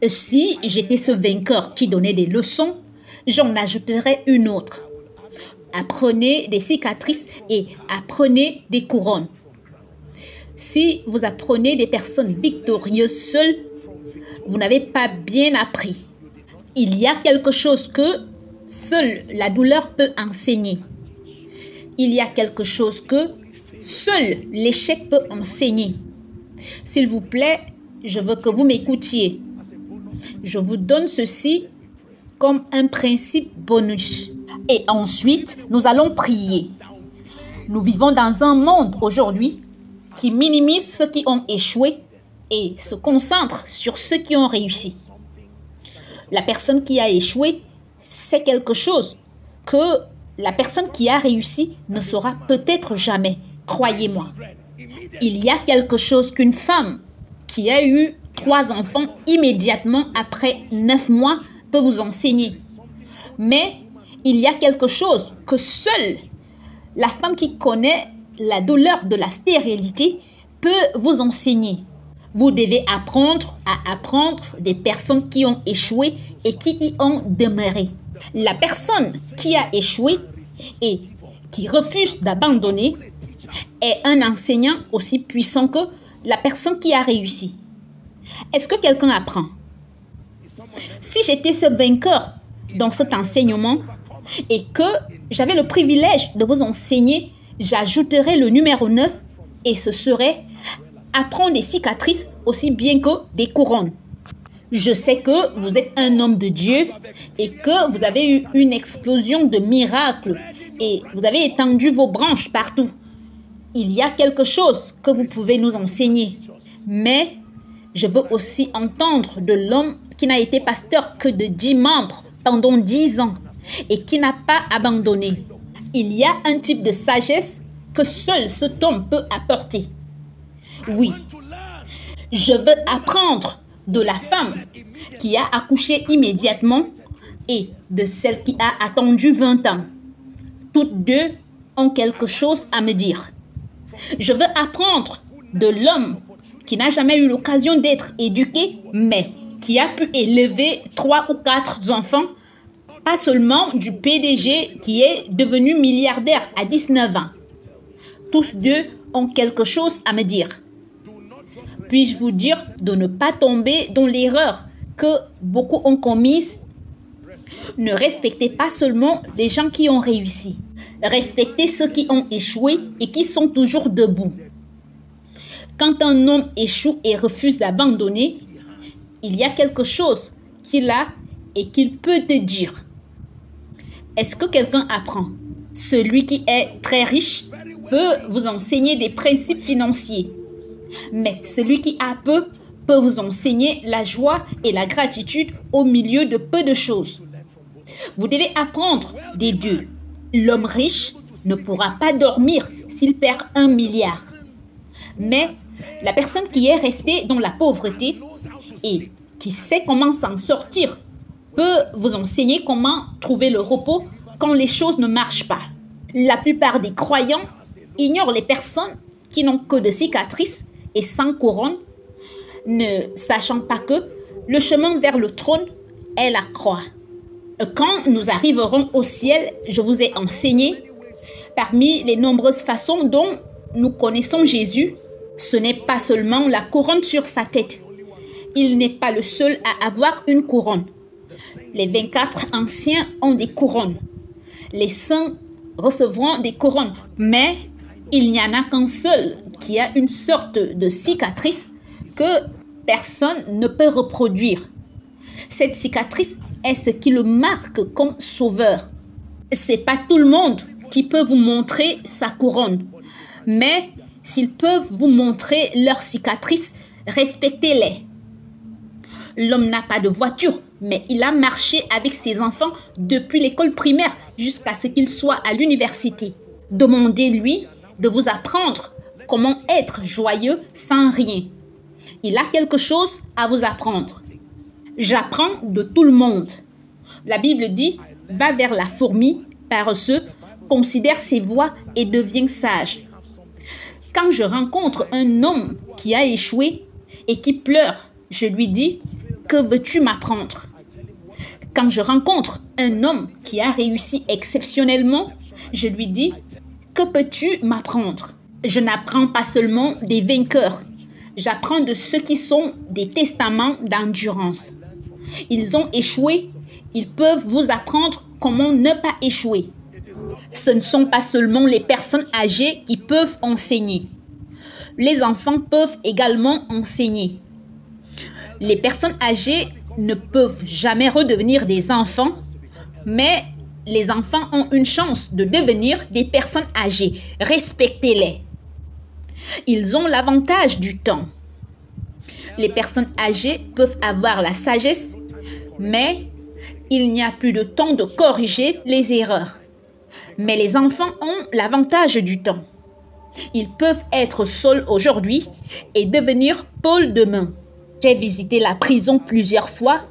Si j'étais ce vainqueur qui donnait des leçons, j'en ajouterais une autre. Apprenez des cicatrices et apprenez des couronnes. Si vous apprenez des personnes victorieuses seules, vous n'avez pas bien appris. Il y a quelque chose que seule la douleur peut enseigner. Il y a quelque chose que seul l'échec peut enseigner. S'il vous plaît, je veux que vous m'écoutiez. Je vous donne ceci comme un principe bonus. Et ensuite, nous allons prier. Nous vivons dans un monde aujourd'hui qui minimise ceux qui ont échoué et se concentre sur ceux qui ont réussi. La personne qui a échoué, c'est quelque chose que la personne qui a réussi ne saura peut-être jamais. Croyez-moi. Il y a quelque chose qu'une femme qui a eu 3 enfants immédiatement après 9 mois peut vous enseigner. Mais il y a quelque chose que seule la femme qui connaît la douleur de la stérilité peut vous enseigner. Vous devez apprendre à apprendre des personnes qui ont échoué et qui y ont demeuré. La personne qui a échoué et qui refuse d'abandonner est un enseignant aussi puissant que la personne qui a réussi. Est-ce que quelqu'un apprend? Si j'étais ce vainqueur dans cet enseignement et que j'avais le privilège de vous enseigner, j'ajouterais le numéro 9 et ce serait apprendre des cicatrices aussi bien que des couronnes. Je sais que vous êtes un homme de Dieu et que vous avez eu une explosion de miracles et vous avez étendu vos branches partout. Il y a quelque chose que vous pouvez nous enseigner. Mais je veux aussi entendre de l'homme qui n'a été pasteur que de 10 membres pendant 10 ans et qui n'a pas abandonné. Il y a un type de sagesse que seul cet homme peut apporter. Oui, je veux apprendre de la femme qui a accouché immédiatement et de celle qui a attendu 20 ans. Toutes deux ont quelque chose à me dire. Je veux apprendre de l'homme qui n'a jamais eu l'occasion d'être éduqué, mais qui a pu élever 3 ou 4 enfants, pas seulement du PDG qui est devenu milliardaire à 19 ans. Tous deux ont quelque chose à me dire. Puis-je vous dire de ne pas tomber dans l'erreur que beaucoup ont commise? Ne respectez pas seulement les gens qui ont réussi. Respectez ceux qui ont échoué et qui sont toujours debout. Quand un homme échoue et refuse d'abandonner, il y a quelque chose qu'il a et qu'il peut te dire. Est-ce que quelqu'un apprend? Celui qui est très riche peut vous enseigner des principes financiers. Mais celui qui a peu peut vous enseigner la joie et la gratitude au milieu de peu de choses. Vous devez apprendre des deux. L'homme riche ne pourra pas dormir s'il perd 1 milliard. Mais la personne qui est restée dans la pauvreté et qui sait comment s'en sortir peut vous enseigner comment trouver le repos quand les choses ne marchent pas. La plupart des croyants ignorent les personnes qui n'ont que de cicatrices et sans couronne, ne sachant pas que le chemin vers le trône est la croix. Quand nous arriverons au ciel, je vous ai enseigné, parmi les nombreuses façons dont nous connaissons Jésus, ce n'est pas seulement la couronne sur sa tête. Il n'est pas le seul à avoir une couronne. Les 24 anciens ont des couronnes. Les saints recevront des couronnes, mais il n'y en a qu'un seul qui a une sorte de cicatrice que personne ne peut reproduire. Cette cicatrice est ce qui le marque comme sauveur. C'est pas tout le monde qui peut vous montrer sa couronne, mais s'ils peuvent vous montrer leur cicatrice, respectez-les. L'homme n'a pas de voiture, mais il a marché avec ses enfants depuis l'école primaire jusqu'à ce qu'il soit à l'université. Demandez-lui de vous apprendre comment être joyeux sans rien. Il a quelque chose à vous apprendre. J'apprends de tout le monde. La Bible dit, va vers la fourmi, paresseux, considère ses voies et deviens sage. Quand je rencontre un homme qui a échoué et qui pleure, je lui dis, que veux-tu m'apprendre? Quand je rencontre un homme qui a réussi exceptionnellement, je lui dis, que peux-tu m'apprendre? Je n'apprends pas seulement des vainqueurs, j'apprends de ceux qui sont des testaments d'endurance. Ils ont échoué, ils peuvent vous apprendre comment ne pas échouer. Ce ne sont pas seulement les personnes âgées qui peuvent enseigner. Les enfants peuvent également enseigner. Les personnes âgées ne peuvent jamais redevenir des enfants, mais les enfants ont une chance de devenir des personnes âgées. Respectez-les. Ils ont l'avantage du temps. Les personnes âgées peuvent avoir la sagesse, mais il n'y a plus de temps de corriger les erreurs. Mais les enfants ont l'avantage du temps. Ils peuvent être Saul aujourd'hui et devenir Paul demain. J'ai visité la prison plusieurs fois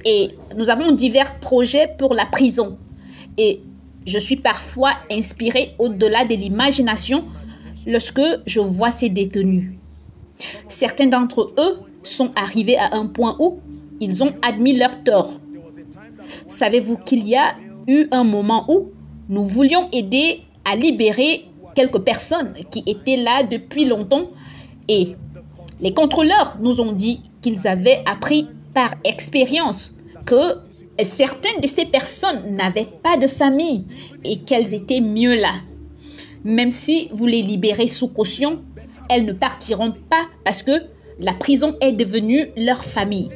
et nous avons divers projets pour la prison. Et je suis parfois inspirée au-delà de l'imagination lorsque je vois ces détenus. Certains d'entre eux sont arrivés à un point où ils ont admis leur tort. Savez-vous qu'il y a eu un moment où nous voulions aider à libérer quelques personnes qui étaient là depuis longtemps et les contrôleurs nous ont dit qu'ils avaient appris par expérience que certaines de ces personnes n'avaient pas de famille et qu'elles étaient mieux là. Même si vous les libérez sous caution, elles ne partiront pas parce que la prison est devenue leur famille.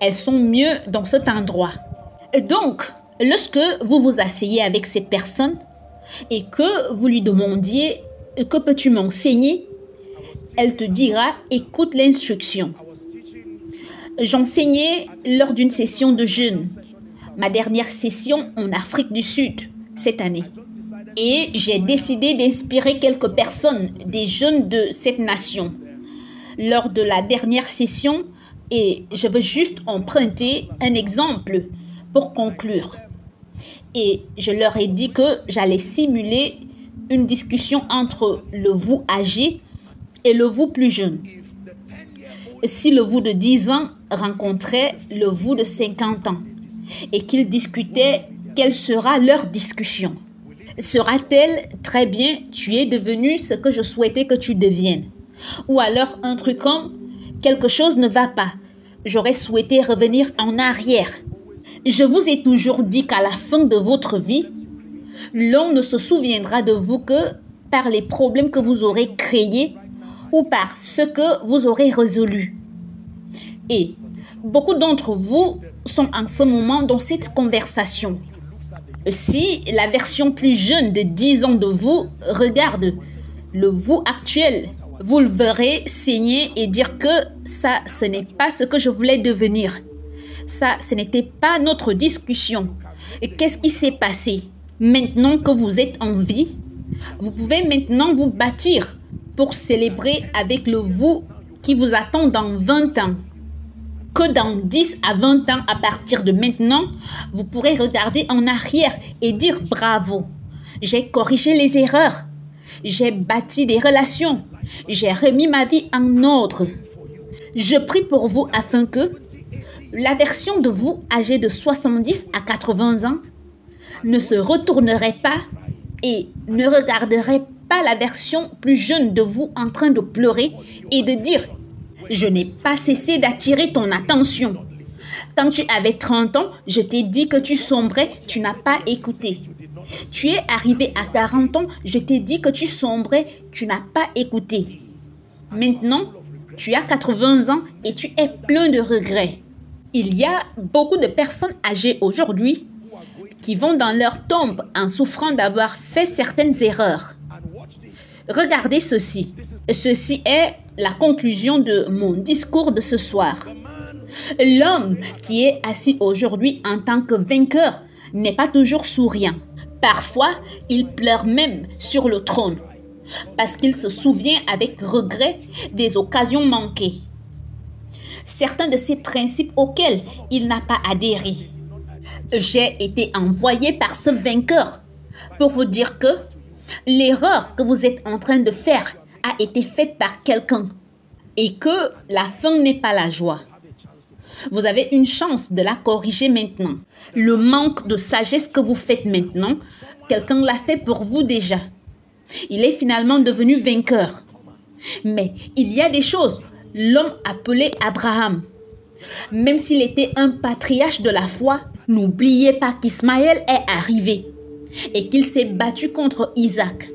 Elles sont mieux dans cet endroit. Et donc, lorsque vous vous asseyez avec cette personne et que vous lui demandiez « Que peux-tu m'enseigner ?» elle te dira « Écoute l'instruction. » J'enseignais lors d'une session de jeûne, ma dernière session en Afrique du Sud cette année. Et j'ai décidé d'inspirer quelques personnes, des jeunes de cette nation. Lors de la dernière session, et je veux juste emprunter un exemple pour conclure. Et je leur ai dit que j'allais simuler une discussion entre le vous âgé et le vous plus jeune. Si le vous de 10 ans rencontrait le vous de 50 ans et qu'ils discutaient, quelle sera leur discussion? Sera-t-elle « Très bien, tu es devenu ce que je souhaitais que tu deviennes » ou alors un truc comme « Quelque chose ne va pas, j'aurais souhaité revenir en arrière ». Je vous ai toujours dit qu'à la fin de votre vie, l'on ne se souviendra de vous que par les problèmes que vous aurez créés ou par ce que vous aurez résolu. Et beaucoup d'entre vous sont en ce moment dans cette conversation. Si la version plus jeune de 10 ans de vous regarde le vous actuel, vous le verrez saigner et dire que ça, ce n'est pas ce que je voulais devenir. Ça, ce n'était pas notre discussion. Et qu'est-ce qui s'est passé? Maintenant que vous êtes en vie, vous pouvez maintenant vous bâtir pour célébrer avec le vous qui vous attend dans 20 ans. Que dans 10 à 20 ans, à partir de maintenant, vous pourrez regarder en arrière et dire bravo. J'ai corrigé les erreurs. J'ai bâti des relations. J'ai remis ma vie en ordre. Je prie pour vous afin que la version de vous âgée de 70 à 80 ans ne se retournerait pas et ne regarderait pas la version plus jeune de vous en train de pleurer et de dire « Je n'ai pas cessé d'attirer ton attention. Quand tu avais 30 ans, je t'ai dit que tu sombrais, tu n'as pas écouté. Tu es arrivé à 40 ans, je t'ai dit que tu sombrais, tu n'as pas écouté. Maintenant, tu as 80 ans et tu es plein de regrets. » Il y a beaucoup de personnes âgées aujourd'hui qui vont dans leur tombe en souffrant d'avoir fait certaines erreurs. Regardez ceci. Ceci est la conclusion de mon discours de ce soir. L'homme qui est assis aujourd'hui en tant que vainqueur n'est pas toujours souriant. Parfois, il pleure même sur le trône parce qu'il se souvient avec regret des occasions manquées. Certains de ces principes auxquels il n'a pas adhéré. J'ai été envoyé par ce vainqueur pour vous dire que l'erreur que vous êtes en train de faire a été faite par quelqu'un et que la fin n'est pas la joie. Vous avez une chance de la corriger maintenant. Le manque de sagesse que vous faites maintenant, quelqu'un l'a fait pour vous déjà. Il est finalement devenu vainqueur. Mais il y a des choses. L'homme appelé Abraham, même s'il était un patriarche de la foi, n'oubliez pas qu'Ismaël est arrivé et qu'il s'est battu contre Isaac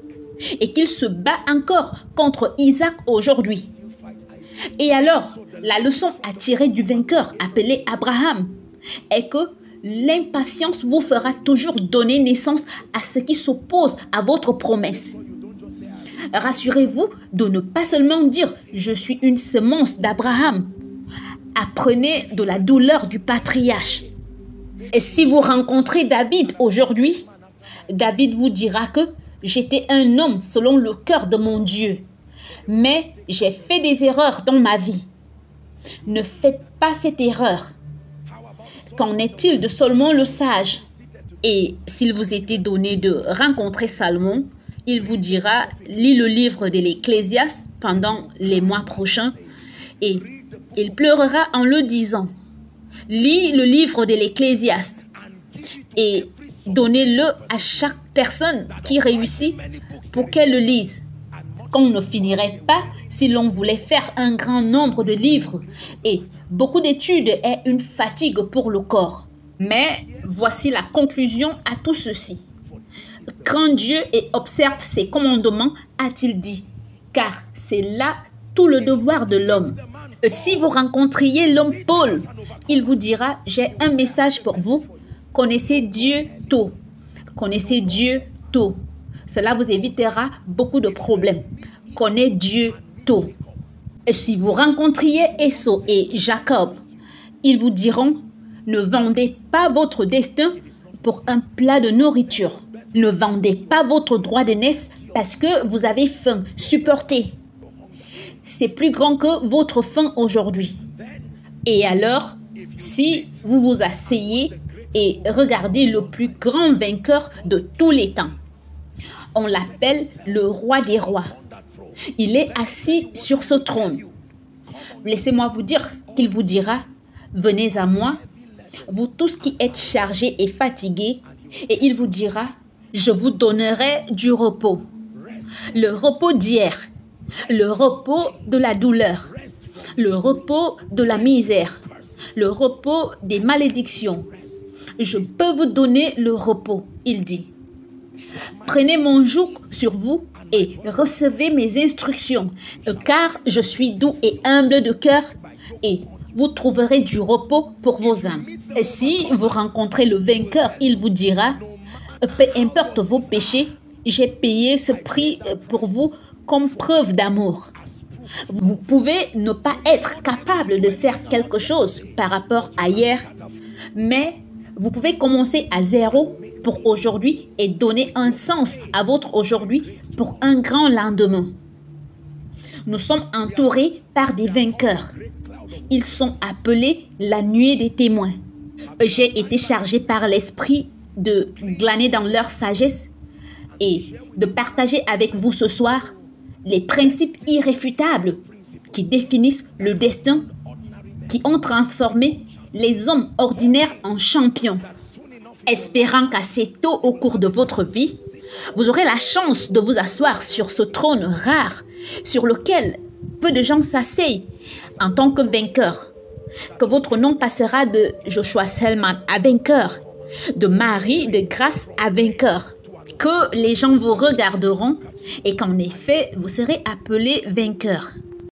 et qu'il se bat encore contre Isaac aujourd'hui. Et alors, la leçon à tirer du vainqueur appelé Abraham est que l'impatience vous fera toujours donner naissance à ce qui s'oppose à votre promesse. Rassurez-vous de ne pas seulement dire « je suis une semence d'Abraham ». Apprenez de la douleur du patriarche. Et si vous rencontrez David aujourd'hui, David vous dira que j'étais un homme selon le cœur de mon Dieu, mais j'ai fait des erreurs dans ma vie. Ne faites pas cette erreur. Qu'en est-il de Salomon le sage? Et s'il vous était donné de rencontrer Salomon, il vous dira, lis le livre de l'Ecclésiaste pendant les mois prochains et il pleurera en le disant. Lis le livre de l'Ecclésiaste et donnez-le à chaque personne qui réussit pour qu'elle le lise. Qu'on ne finirait pas si l'on voulait faire un grand nombre de livres et beaucoup d'études est une fatigue pour le corps. Mais voici la conclusion à tout ceci. Crains Dieu et observe ses commandements, a-t-il dit, car c'est là tout le devoir de l'homme. Si vous rencontriez l'homme Paul, il vous dira, j'ai un message pour vous, connaissez Dieu tôt. Connaissez Dieu tôt. Cela vous évitera beaucoup de problèmes. Connaissez Dieu tôt. Et si vous rencontriez Esau et Jacob, ils vous diront, ne vendez pas votre destin pour un plat de nourriture. Ne vendez pas votre droit d'aînesse parce que vous avez faim. Supportez. C'est plus grand que votre faim aujourd'hui. Et alors, si vous vous asseyez et regardez le plus grand vainqueur de tous les temps, on l'appelle le roi des rois. Il est assis sur ce trône. Laissez-moi vous dire qu'il vous dira, venez à moi, vous tous qui êtes chargés et fatigués, et il vous dira, je vous donnerai du repos. Le repos d'hier, le repos de la douleur, le repos de la misère, le repos des malédictions. Je peux vous donner le repos, il dit. Prenez mon joug sur vous et recevez mes instructions, car je suis doux et humble de cœur, et vous trouverez du repos pour vos âmes. Et si vous rencontrez le vainqueur, il vous dira, peu importe vos péchés, j'ai payé ce prix pour vous comme preuve d'amour. Vous pouvez ne pas être capable de faire quelque chose par rapport à hier, mais vous pouvez commencer à zéro pour aujourd'hui et donner un sens à votre aujourd'hui pour un grand lendemain. Nous sommes entourés par des vainqueurs. Ils sont appelés la nuée des témoins. J'ai été chargé par l'Esprit de glaner dans leur sagesse et de partager avec vous ce soir les principes irréfutables qui définissent le destin, qui ont transformé les hommes ordinaires en champions. Espérant qu'assez tôt au cours de votre vie, vous aurez la chance de vous asseoir sur ce trône rare sur lequel peu de gens s'asseyent en tant que vainqueur. Que votre nom passera de Joshua Selman à vainqueur, de Marie de Grâce à vainqueur. Que les gens vous regarderont et qu'en effet, vous serez appelé vainqueur.